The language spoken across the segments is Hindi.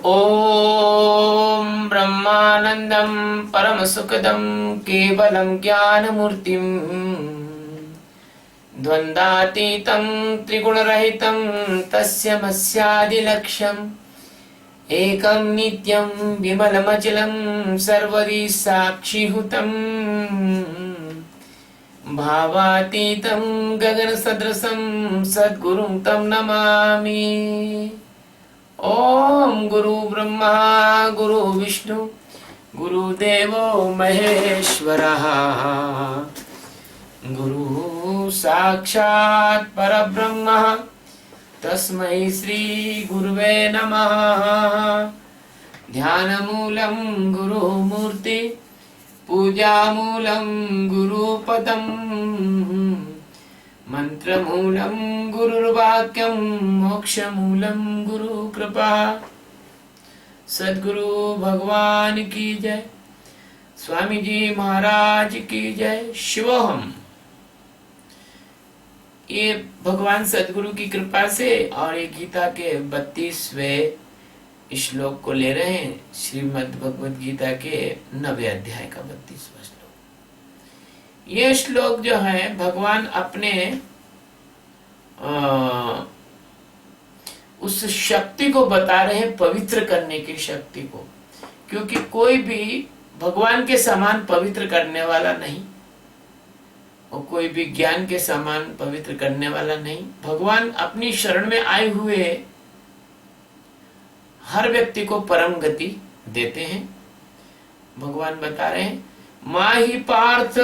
ओम ब्रह्मानंदं परमसुखदं केवलं ज्ञानमूर्तिं द्वन्द्वातीतं त्रिगुणरहितं तस्यमस्यादिलक्ष्यम् एकं नित्यं विमलमचलं सर्वदि साक्षिहुतं भावातीतं गगनसदृशं सद्गुरुं तं नमामि। ओम गुरु ब्रह्मा गुरु विष्णु गुरुदेवो महेश्वरः गुरु साक्षात् परब्रह्म तस्मै श्री गुरुवे नमः। ध्यानमूलं गुरुमूर्ति पूजामूलं गुरुपदं मंत्रमूलं गुरुर्वाक्यं मोक्षमूलं गुरुकृपा। सद्गुरु भगवान की जय, स्वामी जी महाराज की जय। शिवोहम। ये भगवान सद्गुरु की कृपा से और ये गीता के 32वें श्लोक को ले रहे हैं। श्रीमद् भगवद गीता के 9वें अध्याय का 32वां श्लोक। ये श्लोक जो है भगवान अपने उस शक्ति को बता रहे हैं, पवित्र करने की शक्ति को, क्योंकि कोई भी भगवान के समान पवित्र करने वाला नहीं और कोई भी ज्ञान के समान पवित्र करने वाला नहीं। भगवान अपनी शरण में आए हुए हर व्यक्ति को परम गति देते हैं। भगवान बता रहे हैं, माहि पार्थ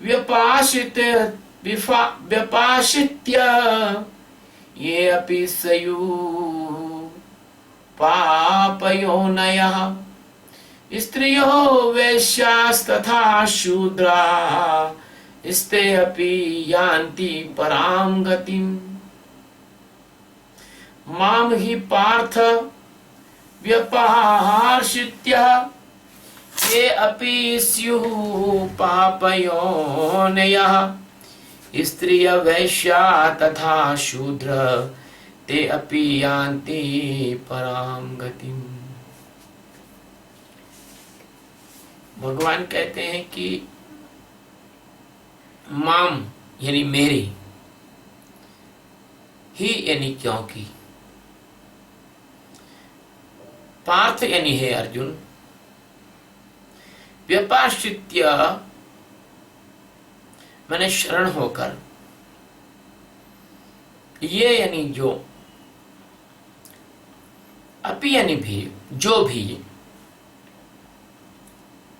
व्यपाशित्य ये अपि सयु पापयोनयः स्त्रियो वैश्यास्तथा शूद्रा स्ते अपि यान्ति परां गतिम्। मां हि पार्थ व्यपाशित्य ये अपि स्युः पापयोनयः स्त्रिय वैश्या तथा शूद्र ते अपि यान्ति परां गतिम्। भगवान कहते हैं कि माम यानी मेरी, ही यानी क्योंकि, पार्थ यानी है अर्जुन, व्यपाश्रित्य मैंने शरण होकर, ये यानी जो, अपि यानी भी, जो भी,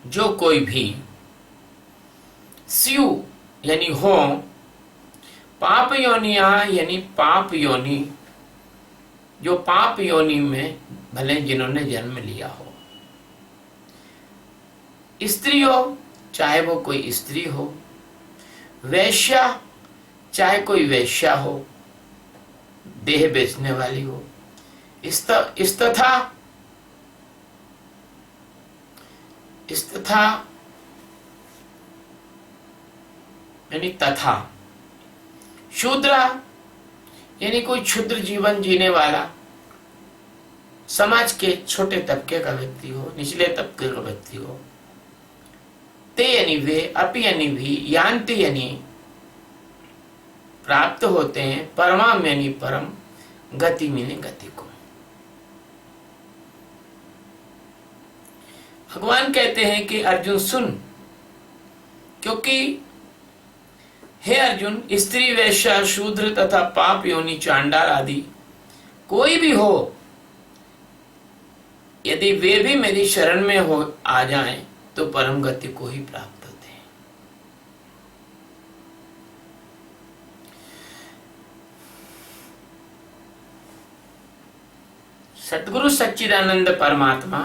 जो कोई भी, स्यु यानी हो, पाप योनिया यानी पाप योनि, जो पाप योनि में भले जिन्होंने जन्म लिया हो, स्त्री हो चाहे वो कोई स्त्री हो, वैश्या चाहे कोई वैश्या हो, देह बेचने वाली हो, तथा यानी तथा, शूद्रा यानी कोई क्षुद्र जीवन जीने वाला, समाज के छोटे तबके का व्यक्ति हो, निचले तबके का व्यक्ति हो, ते यानी वे, अपि यानी भी, यान्ति यानी प्राप्त होते हैं, परमाम यानी परम, गति यानी गति को। भगवान कहते हैं कि अर्जुन सुन, क्योंकि हे अर्जुन, स्त्री वैश्या शूद्र तथा पाप योनि चांडाल आदि कोई भी हो, यदि वे भी मेरी शरण में हो आ जाएं तो परम गति को ही प्राप्त होते हैं। सद्गुरु सच्चिदानंद परमात्मा,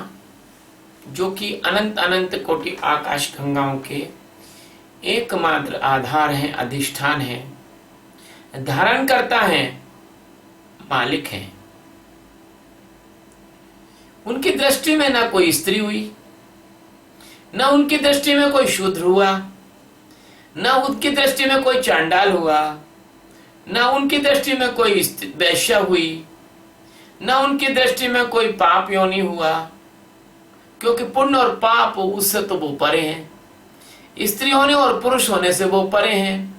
जो कि अनंत अनंत कोटि आकाश गंगाओं के एकमात्र आधार हैं, अधिष्ठान हैं, धारण करता है, मालिक हैं। उनकी दृष्टि में ना कोई स्त्री हुई, न उनकी दृष्टि में कोई शूद्र हुआ, न उनकी दृष्टि में कोई चांडाल हुआ, न उनकी दृष्टि में कोई वैश्या हुई, न उनकी दृष्टि में कोई पाप योनि हुआ, क्योंकि पुण्य और पाप उससे तो वो परे हैं। स्त्री होने और पुरुष होने से वो परे हैं।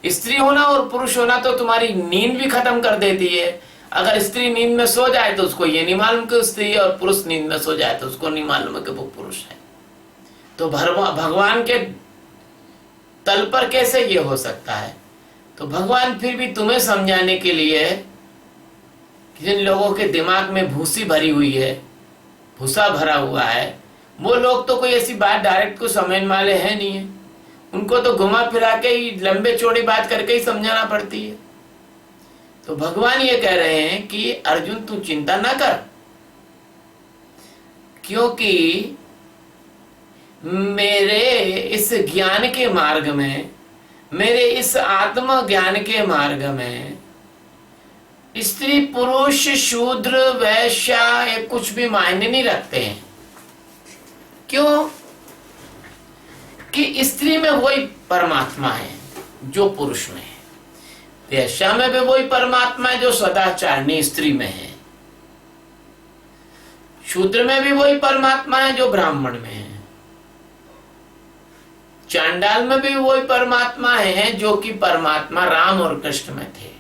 स्त्री होना और पुरुष होना तो तुम्हारी नींद भी खत्म कर देती है। अगर स्त्री नींद में सो जाए तो उसको ये नहीं मालूम कि स्त्री है, और पुरुष नींद में सो जाए तो उसको नहीं मालूम है कि वो पुरुष है। तो भगवान के तल पर कैसे ये हो सकता है? तो भगवान फिर भी तुम्हें समझाने के लिए, जिन लोगों के दिमाग में भूसी भरी हुई है, भूसा भरा हुआ है, वो लोग तो कोई ऐसी बात डायरेक्ट को समझने वाले हैं नहीं है। उनको तो घुमा फिरा के ही, लंबे चौड़ी बात करके ही समझाना पड़ती है। तो भगवान ये कह रहे हैं कि अर्जुन तू चिंता ना कर, क्योंकि मेरे इस ज्ञान के मार्ग में, मेरे इस आत्म ज्ञान के मार्ग में स्त्री पुरुष शूद्र वैश्य ये कुछ भी मायने नहीं रखते हैं। क्यों? कि स्त्री में वही परमात्मा है जो पुरुष में है, वैश्या में भी वही परमात्मा है जो सदाचारणी स्त्री में है, शूद्र में भी वही परमात्मा है जो ब्राह्मण में है, चांडाल में भी वही परमात्मा है जो कि परमात्मा राम और कृष्ण में थे।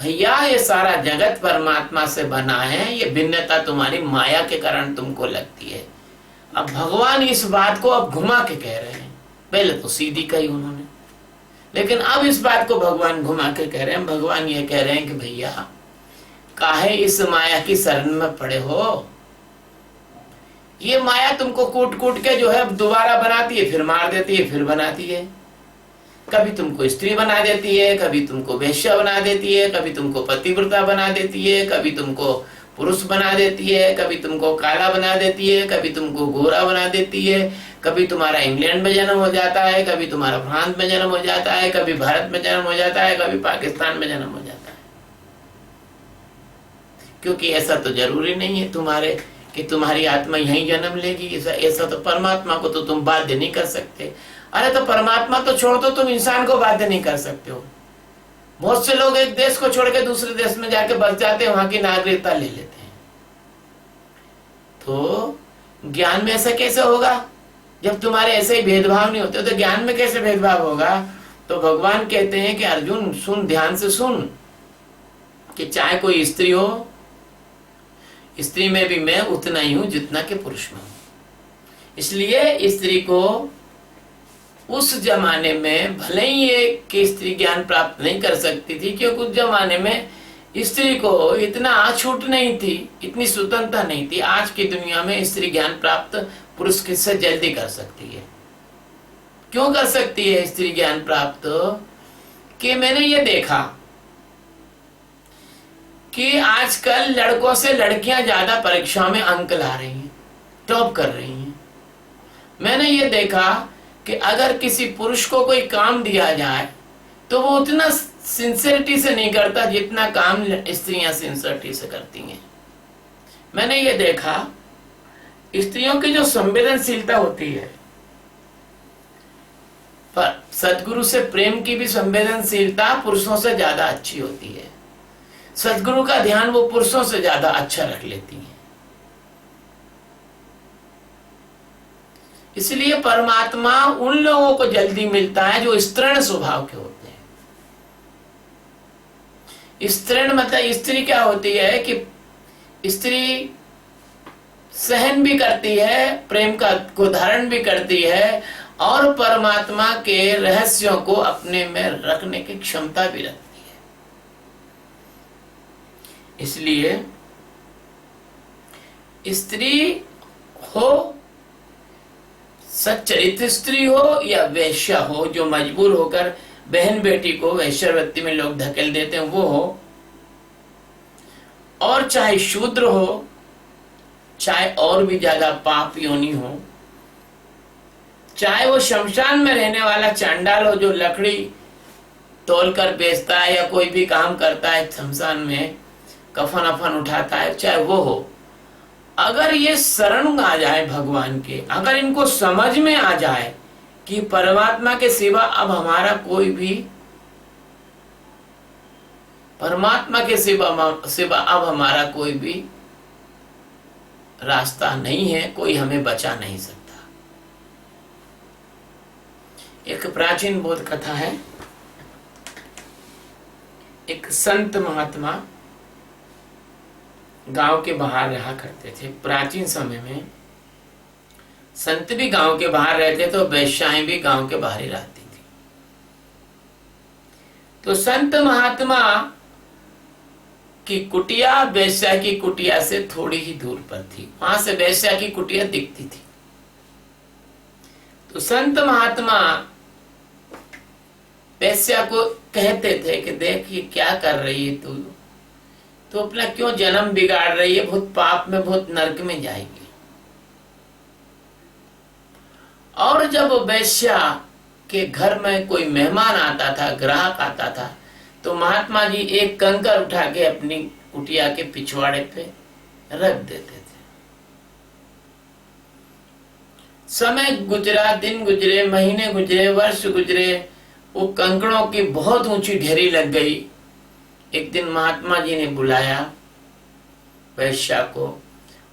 भैया ये सारा जगत परमात्मा से बना है, ये भिन्नता तुम्हारी माया के कारण तुमको लगती है। अब भगवान इस बात को अब घुमा के कह रहे हैं। पहले तो सीधी कही उन्होंने, लेकिन अब इस बात को भगवान घुमा के कह रहे हैं। भगवान ये कह रहे हैं कि भैया काहे इस माया की शरण में पड़े हो? ये माया तुमको कूट कूट के जो है दोबारा बनाती है, फिर मार देती है, फिर बनाती है। कभी तुमको स्त्री बना देती है, कभी तुमको वेश्या बना देती है, कभी तुमको पतिव्रता बना देती है, कभी तुमको पुरुष बना देती है, कभी तुमको काला बना देती है, कभी तुमको गोरा बना देती है, कभी तुम्हारा इंग्लैंड में जन्म हो जाता है, कभी तुम्हारा फ्रांस में जन्म हो जाता है, कभी भारत में जन्म हो जाता है, कभी पाकिस्तान में जन्म हो जाता है। क्योंकि ऐसा तो जरूरी नहीं है तुम्हारे कि तुम्हारी आत्मा यहीं जन्म लेगी। ऐसा तो परमात्मा को तो तुम बाध्य नहीं कर सकते। अरे तो परमात्मा तो छोड़ दो, तुम इंसान को बाध्य नहीं कर सकते हो। बहुत से लोग एक देश को छोड़ के दूसरे देश में जाके बस जाते हैं, वहां की नागरिकता ले लेते हैं। तो ज्ञान में ऐसा कैसे होगा? जब तुम्हारे ऐसे ही भेदभाव नहीं होते तो ज्ञान में कैसे भेदभाव होगा? तो भगवान कहते हैं कि अर्जुन सुन, ध्यान से सुन, कि चाहे कोई स्त्री हो, स्त्री में भी मैं उतना ही हूं जितना कि पुरुष में हूं। इसलिए स्त्री को उस जमाने में भले ही ये कि स्त्री ज्ञान प्राप्त नहीं कर सकती थी, क्योंकि उस जमाने में स्त्री को इतना छूट नहीं थी, इतनी स्वतंत्रता नहीं थी। आज की दुनिया में स्त्री ज्ञान प्राप्त पुरुष से जल्दी कर सकती है। क्यों कर सकती है स्त्री ज्ञान प्राप्त? कि मैंने ये देखा कि आजकल लड़कों से लड़कियां ज्यादा परीक्षाओं में अंक ला रही हैं, टॉप कर रही हैं। मैंने ये देखा कि अगर किसी पुरुष को कोई काम दिया जाए तो वो उतना सिंसियरिटी से नहीं करता जितना काम स्त्रियां सिंसियरिटी से करती हैं। मैंने ये देखा स्त्रियों की जो संवेदनशीलता होती है, पर सद्गुरु से प्रेम की भी संवेदनशीलता पुरुषों से ज्यादा अच्छी होती है। सद्गुरु का ध्यान वो पुरुषों से ज्यादा अच्छा रख लेती है। इसलिए परमात्मा उन लोगों को जल्दी मिलता है जो स्त्रीण स्वभाव के होते हैं। स्त्रीण मतलब स्त्री क्या होती है कि स्त्री सहन भी करती है, प्रेम को धारण भी करती है, और परमात्मा के रहस्यों को अपने में रखने की क्षमता भी रखती है। इसलिए स्त्री हो, सच्चरित्र स्त्री हो या वैश्या हो, जो मजबूर होकर बहन बेटी को वैश्यवृत्ति में लोग धकेल देते हैं, वो हो, और चाहे शूद्र हो, चाहे और भी ज्यादा पाप योनि हो, चाहे वो शमशान में रहने वाला चांडाल हो जो लकड़ी तोल कर बेचता है या कोई भी काम करता है शमशान में, कफन अफन उठाता है, चाहे वो हो, अगर ये शरण आ जाए भगवान के, अगर इनको समझ में आ जाए कि परमात्मा के सिवा अब हमारा कोई भी परमात्मा के सिवा अब हमारा कोई भी रास्ता नहीं है, कोई हमें बचा नहीं सकता। एक प्राचीन बोध कथा है। एक संत महात्मा गांव के बाहर रहा करते थे। प्राचीन समय में संत भी गांव के बाहर रहते, तो वैश्याएं भी गांव के बाहर ही रहती थी। तो संत महात्मा की कुटिया वैश्या की कुटिया से थोड़ी ही दूर पर थी। वहां से वैश्या की कुटिया दिखती थी। तो संत महात्मा वैश्या को कहते थे कि देख ये क्या कर रही है तू, तो अपना क्यों जन्म बिगाड़ रही है, बहुत पाप में, बहुत नरक में जाएगी। और जब वैश्या के घर में कोई मेहमान आता था, ग्राहक आता था, तो महात्मा जी एक कंकर उठा के अपनी कुटिया के पिछवाड़े पे रख देते थे। समय गुजरा, दिन गुजरे, महीने गुजरे, वर्ष गुजरे, वो कंकड़ों की बहुत ऊंची ढेरी लग गई। एक दिन महात्मा जी ने बुलाया वैश्या को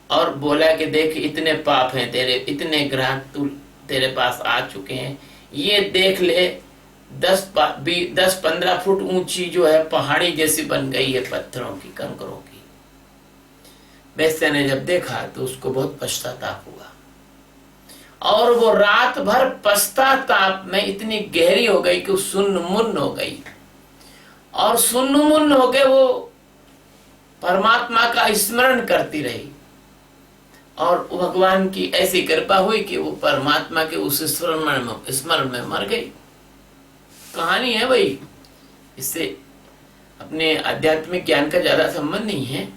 और बोला कि देख इतने पाप हैं तेरे, इतने ग्राहक तेरे पास आ चुके हैं, ये देख ले 10-15 फुट ऊंची जो है पहाड़ी जैसी बन गई है पत्थरों की, कंकरों की। वैश्या ने जब देखा तो उसको बहुत पश्चाताप हुआ और वो रात भर पश्चाताप में इतनी गहरी हो गई कि वो सुन्न-मुन्न हो गई। और सुन्न-मुन्न हो के वो परमात्मा का स्मरण करती रही और भगवान की ऐसी कृपा हुई कि वो परमात्मा के उस स्मरण में मर गई। कहानी है भाई, इससे अपने आध्यात्मिक ज्ञान का ज्यादा संबंध नहीं है।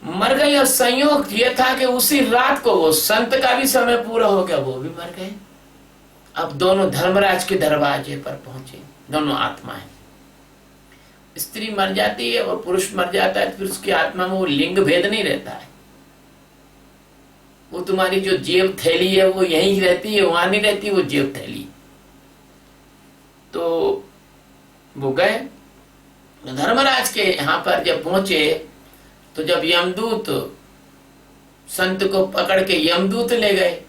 मर गई और संयोग ये था कि उसी रात को वो संत का भी समय पूरा हो गया, वो भी मर गए। अब दोनों धर्मराज के दरवाजे पर पहुंचे, दोनों आत्माएं। स्त्री मर जाती है और पुरुष मर जाता है, फिर उसकी आत्मा में वो लिंग भेद नहीं रहता है। वो तुम्हारी जो जेब थैली है वो यहीं रहती है, वहां नहीं रहती वो जेब थैली। तो वो गए धर्मराज के यहाँ पर जब पहुंचे, तो जब यमदूत संत को पकड़ के यमदूत ले गए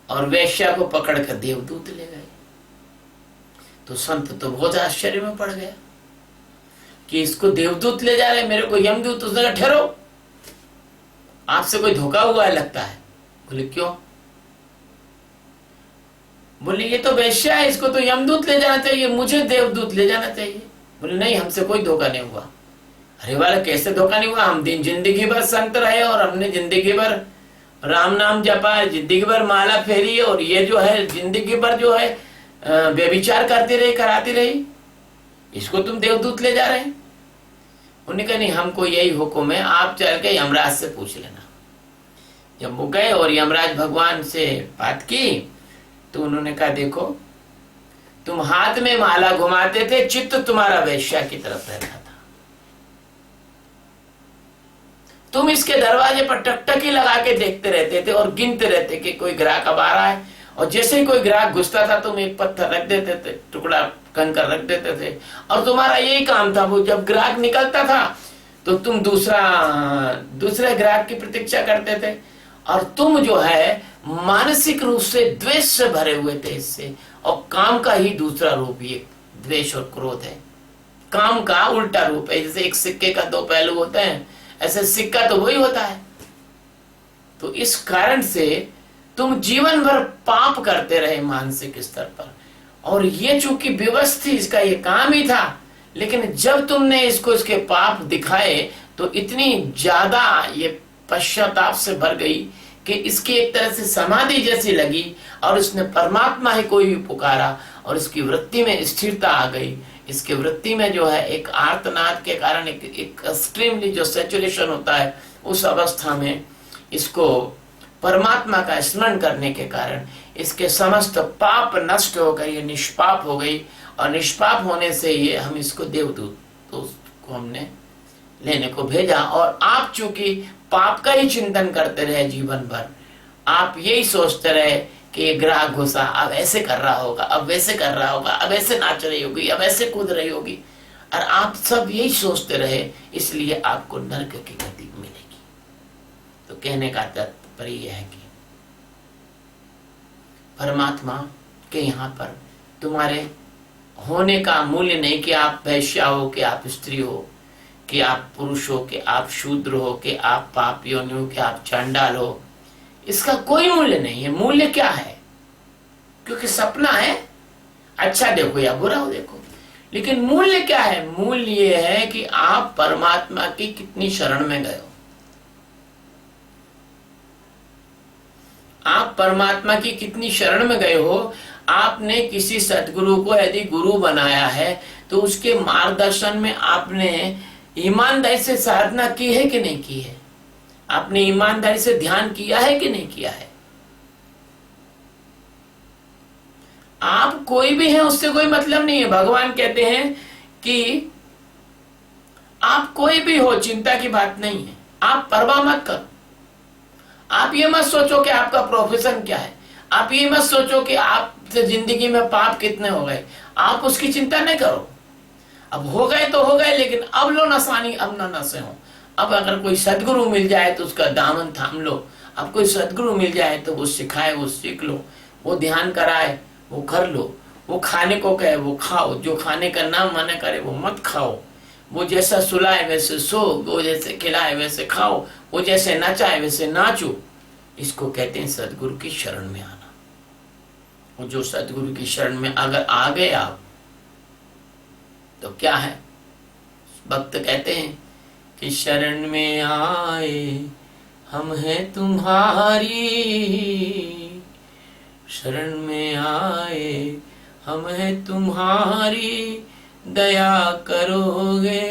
और वैश्या को पकड़ कर देवदूत ले गए, तो संत तो बहुत आश्चर्य में पड़ गया कि इसको देवदूत ले जा रहे, मेरे को यमदूत। उसने कहा ठहरो, आपसे कोई धोखा हुआ है लगता है। बोले क्यों? बोले ये तो वैश्या है, इसको तो यमदूत ले जाना चाहिए, मुझे देवदूत ले जाना चाहिए। बोले नहीं, हमसे कोई धोखा नहीं हुआ। अरे वाला कैसे धोखा नहीं हुआ? हम जिंदगी भर संत रहे और हमने जिंदगी भर राम नाम जपा, जिंदगी भर माला फेरी, और ये जो है जिंदगी भर जो है व्यभिचार करती रही, कराती रही, इसको तुम देवदूत ले जा रहे हैं? उन्होंने कहा नहीं, हमको यही हुक्म है, आप चल के यमराज से पूछ लेना। जब वो गए और यमराज भगवान से बात की तो उन्होंने कहा देखो, तुम हाथ में माला घुमाते थे, चित्त तुम्हारा वैश्या की तरफ रहता था। तुम इसके दरवाजे पर टकटकी लगा के देखते रहते थे और गिनते रहते कि कोई ग्राहक अब आ रहा है, और जैसे ही कोई ग्राहक घुसता था तुम एक पत्थर रख देते थे, टुकड़ा कंकर रख देते थे, और तुम्हारा यही काम था। वो जब ग्राहक निकलता था तो तुम दूसरे ग्राहक की प्रतीक्षा करते थे, और तुम जो है मानसिक रूप से द्वेष से भरे हुए थे इससे। और काम का ही दूसरा रूप ये द्वेष और क्रोध है, काम का उल्टा रूप है। जैसे एक सिक्के का दो पहलू होते हैं, ऐसे सिक्का तो वही होता है। तो इस कारण से तुम जीवन भर पाप करते रहे मानसिक स्तर पर, और ये चूंकि विवश थी, इसका ये काम ही था। लेकिन जब तुमने इसको इसके पाप दिखाए तो इतनी ज्यादा ये पश्चाताप से भर गई कि इसकी एक तरह से समाधि जैसी लगी, और इसने परमात्मा ही कोई भी पुकारा और इसकी वृत्ति में स्थिरता आ गई। इसके वृत्ति में जो है एक आर्तनाद के कारण एक एक्सट्रीमली जो सैचुरेशन होता है, उस अवस्था में इसको परमात्मा का स्मरण करने के कारण इसके समस्त पाप नष्ट हो गए, निष्पाप हो गई। और निष्पाप होने से ये हम इसको देवदूत तो को हमने लेने को भेजा। और आप चूंकि पाप का ही चिंतन करते रहे जीवन भर, आप यही सोचते रहे कि ग्राहक घुसा, अब ऐसे कर रहा होगा, अब वैसे कर रहा होगा, अब ऐसे नाच रही होगी, अब ऐसे कूद रही होगी, और आप सब यही सोचते रहे, इसलिए आपको नरक की गति मिलेगी। तो कहने का तात्पर्य यह है कि परमात्मा के यहाँ पर तुम्हारे होने का मूल्य नहीं कि आप वैश्या हो, कि आप स्त्री हो, कि आप पुरुष हो, कि आप शूद्र हो, कि आप पाप योनि हो, कि आप चांडाल हो। इसका कोई मूल्य नहीं है। मूल्य क्या है? क्योंकि सपना है, अच्छा देखो या बुरा हो देखो, लेकिन मूल्य क्या है? मूल्य ये है कि आप परमात्मा की कितनी शरण में गए हो। आप परमात्मा की कितनी शरण में गए हो। आपने किसी सदगुरु को यदि गुरु बनाया है तो उसके मार्गदर्शन में आपने ईमानदारी से साधना की है कि नहीं की है? आपने ईमानदारी से ध्यान किया है कि नहीं किया है? आप कोई भी हैं उससे कोई मतलब नहीं है। भगवान कहते हैं कि आप कोई भी हो, चिंता की बात नहीं है, आप परवाह मत करो। आप ये मत सोचो कि आपका प्रोफेशन क्या है, आप ये मत सोचो कि आपसे जिंदगी में पाप कितने हो गए, आप उसकी चिंता नहीं करो। अब हो गए तो हो गए, लेकिन अब लो नसानी, अब न नसे हो। अब अगर कोई सदगुरु मिल जाए तो उसका दामन थाम लो। अब कोई सदगुरु मिल जाए तो वो सिखाए, वो सीख लो, वो ध्यान कराए, वो कर लो, वो खाने को कहे वो खाओ, जो खाने का नाम मना करे वो मत खाओ, वो जैसा सुलाए वैसे सो, वो जैसे खिलाए वैसे खाओ, वो जैसे नचाए वैसे नाचो। इसको कहते हैं सदगुरु की शरण में आना। और जो सदगुरु की शरण में अगर आ गए आप तो क्या है? भक्त कहते हैं कि शरण में आए हम हैं तुम्हारी, शरण में आए हम हैं तुम्हारी, दया करोगे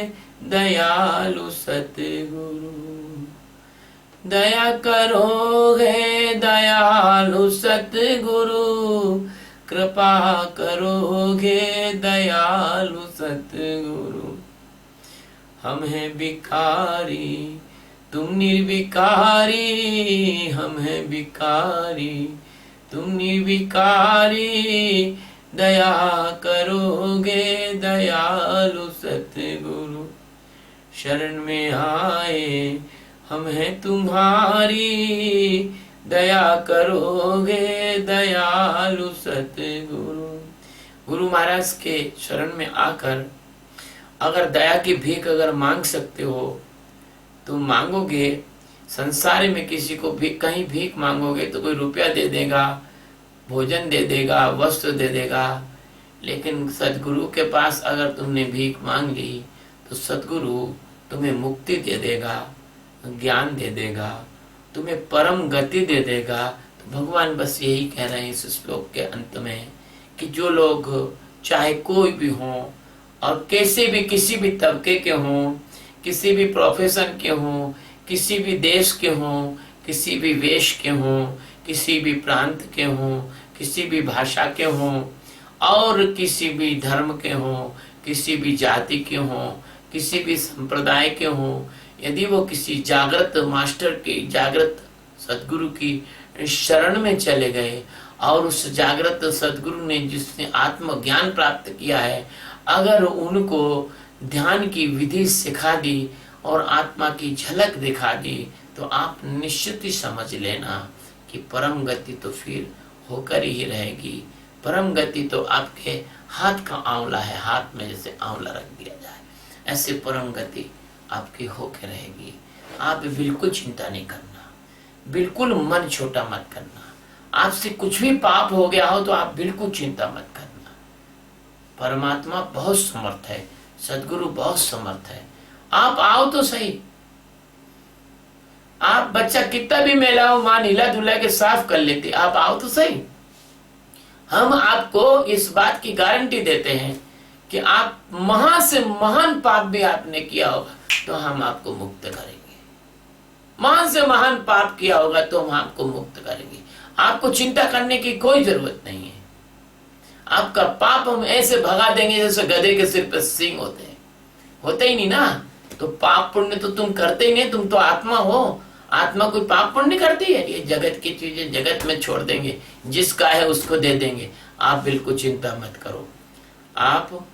दयालु सतगुरु, दया करोगे दयालु सतगुरु, कृपा करोगे दयालु सतगुरु। हम हैं भिखारी तुम निर्विकारी, हम हैं भिखारी तुम निर्विकारी, दया करोगे दयालु सतगुरु। शरण में आए हम हैं तुम्हारी, दया करोगे दयालु सतगुरु। गुरु महाराज के शरण में आकर अगर दया की भीख अगर मांग सकते हो तो मांगोगे। संसार में किसी को भी कहीं भीख मांगोगे तो कोई रुपया दे देगा, भोजन दे देगा, वस्त्र दे देगा, लेकिन सदगुरु के पास अगर तुमने भीख मांग ली तो सदगुरु तुम्हें मुक्ति दे देगा, ज्ञान दे देगा, तुम्हें परम गति दे देगा। तो भगवान बस यही कह रहे हैं इस श्लोक के अंत में कि जो लोग चाहे कोई भी हों और कैसे भी किसी भी तबके के हों, किसी भी प्रोफेशन के हों, किसी भी देश के हों, किसी भी वेश के हों, किसी भी प्रांत के हों, किसी भी भाषा के हों और किसी भी धर्म के हों, किसी भी जाति के हों, किसी भी संप्रदाय के हों, यदि वो किसी जागृत मास्टर की, जागृत सदगुरु की शरण में चले गए और उस जागृत सदगुरु ने जिसने आत्मज्ञान प्राप्त किया है, अगर उनको ध्यान की विधि सिखा दी और आत्मा की झलक दिखा दी तो आप निश्चित ही समझ लेना कि परम गति तो फिर होकर ही रहेगी। परम गति तो आपके हाथ का आंवला है, हाथ में जैसे आंवला रख दिया जाए ऐसे परम गति आपकी होकर रहेगी। आप बिल्कुल चिंता नहीं करना, बिल्कुल मन छोटा मत करना। आपसे कुछ भी पाप हो गया हो तो आप बिल्कुल चिंता मत करना। परमात्मा बहुत समर्थ है, सदगुरु बहुत समर्थ है। आप आओ तो सही। आप बच्चा कितना भी मैला हो, मां नीला धुला के साफ कर लेती, आप आओ तो सही। हम आपको इस बात की गारंटी देते हैं कि आप महान से महान पाप भी आपने किया होगा तो हम आपको मुक्त करेंगे। महान से महान पाप किया होगा तो हम आपको मुक्त करेंगे। आपको चिंता करने की कोई जरूरत नहीं है। आपका पाप हम ऐसे भगा देंगे जैसे गधे के सिर पर सींग होते हैं। होते ही नहीं ना, तो पाप पुण्य तो तुम करते ही नहीं, तुम तो आत्मा हो। आत्मा कोई पाप पुण्य करती है? ये जगत की चीजें जगत में छोड़ देंगे, जिसका है उसको दे देंगे। आप बिल्कुल चिंता मत करो। आप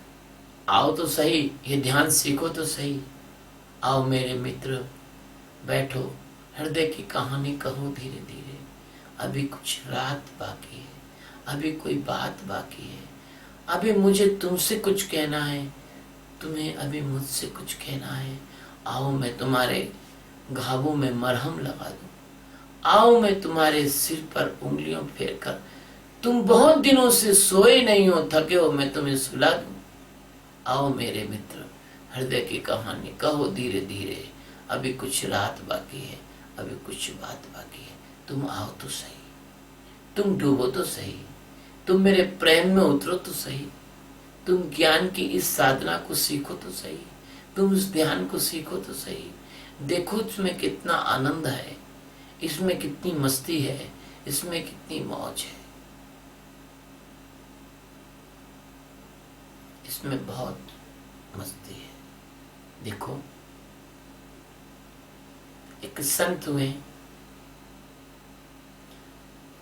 आओ तो सही, ये ध्यान सीखो तो सही। आओ मेरे मित्र, बैठो, हृदय की कहानी कहो धीरे धीरे। अभी कुछ रात बाकी है, अभी कोई बात बाकी है, अभी मुझे तुमसे कुछ कहना है, तुम्हें अभी मुझसे कुछ कहना है। आओ मैं तुम्हारे घावों में मरहम लगा दूं, आओ मैं तुम्हारे सिर पर उंगलियों फेर कर, तुम बहुत दिनों से सोए नहीं हो, थके हो, मैं तुम्हें सुला दूं। आओ मेरे मित्र, हृदय की कहानी कहो धीरे धीरे। अभी कुछ रात बाकी है, अभी कुछ बात बाकी है। तुम आओ तो सही, तुम डूबो तो सही, तुम मेरे प्रेम में उतरो तो सही, तुम ज्ञान की इस साधना को सीखो तो सही, तुम उस ध्यान को सीखो तो सही। देखो इसमें कितना आनंद है, इसमें कितनी मस्ती है, इसमें कितनी मौज है, इसमें बहुत मस्ती है। देखो, एक संत हुए,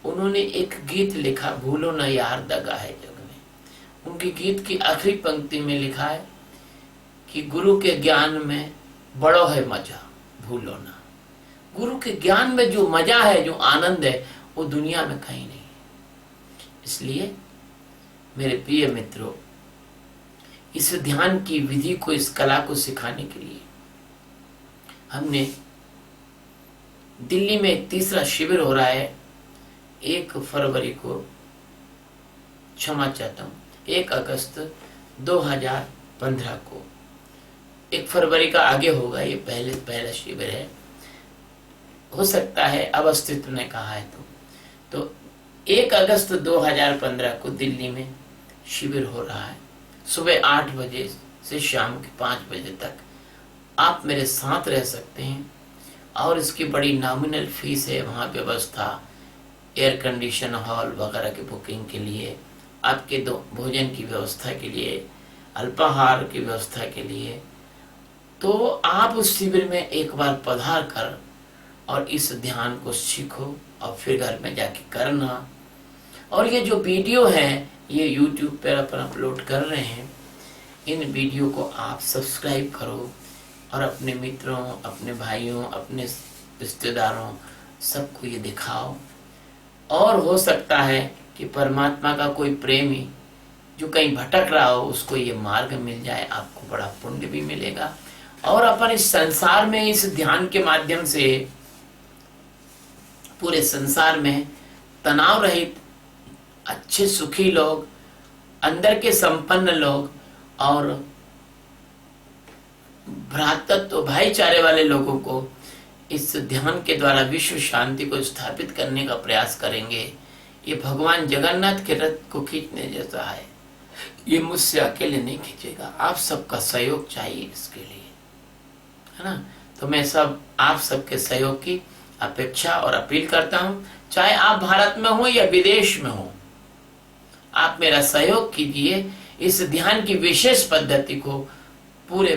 उन्होंने एक गीत लिखा, भूलो न यार दगा है जग में। उनकी गीत की आखिरी पंक्ति में लिखा है कि गुरु के ज्ञान में बड़ो है मजा, भूलो ना। गुरु के ज्ञान में जो मजा है, जो आनंद है, वो दुनिया में कहीं नहीं है। इसलिए मेरे प्रिय मित्रों, इस ध्यान की विधि को, इस कला को सिखाने के लिए हमने दिल्ली में एक तीसरा शिविर हो रहा है 1 फरवरी को, क्षमा चाहता हूँ, 1 अगस्त 2015 को। 1 फरवरी का आगे होगा, ये पहला शिविर है, हो सकता है अब अस्तित्व ने कहा है तो 1 अगस्त 2015 को दिल्ली में शिविर हो रहा है। सुबह 8 बजे से शाम के 5 बजे तक आप मेरे साथ रह सकते हैं, और इसकी बड़ी नॉमिनल फीस है। वहाँ व्यवस्था, एयर कंडीशन हॉल वगैरह की बुकिंग के लिए, आपके भोजन की व्यवस्था के लिए, अल्पाहार की व्यवस्था के लिए। तो आप उस शिविर में एक बार पधार कर और इस ध्यान को सीखो, और फिर घर में जाके करना। और ये जो वीडियो है, ये YouTube पर अपन अपलोड कर रहे हैं, इन वीडियो को आप सब्सक्राइब करो और अपने मित्रों, अपने भाइयों, अपने रिश्तेदारों, सबको ये दिखाओ। और हो सकता है कि परमात्मा का कोई प्रेमी जो कहीं भटक रहा हो, उसको ये मार्ग मिल जाए, आपको बड़ा पुण्य भी मिलेगा। और अपन इस संसार में, इस ध्यान के माध्यम से पूरे संसार में तनाव रहित, अच्छे सुखी लोग, अंदर के संपन्न लोग और भ्रातृत्व, भाईचारे वाले लोगों को इस ध्यान के द्वारा विश्व शांति को स्थापित करने का प्रयास करेंगे। ये भगवान जगन्नाथ के रथ को खींचने जैसा है, ये मुझसे अकेले नहीं खींचेगा, आप सबका सहयोग चाहिए इसके लिए, है ना। तो मैं आप सबके सहयोग की अपेक्षा और अपील करता हूँ। चाहे आप भारत में हो या विदेश में हो, आप मेरा सहयोग कीजिए। इस ध्यान की विशेष पद्धति को पूरे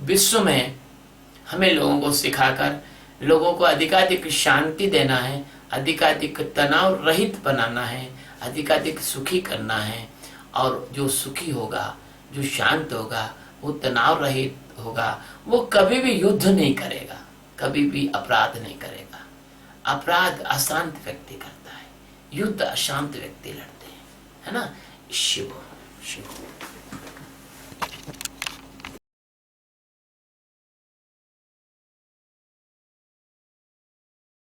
विश्व में हमें लोगों को सिखाकर लोगों को अधिकाधिक शांति देना है, अधिकाधिक तनाव रहित बनाना है, अधिकाधिक सुखी करना है। और जो सुखी होगा, जो शांत होगा, वो तनाव रहित होगा, वो कभी भी युद्ध नहीं करेगा, कभी भी अपराध नहीं करेगा। अपराध अशांत व्यक्ति करता है, युद्ध अशांत व्यक्ति लड़ते हैं, है ना। शिव शिव।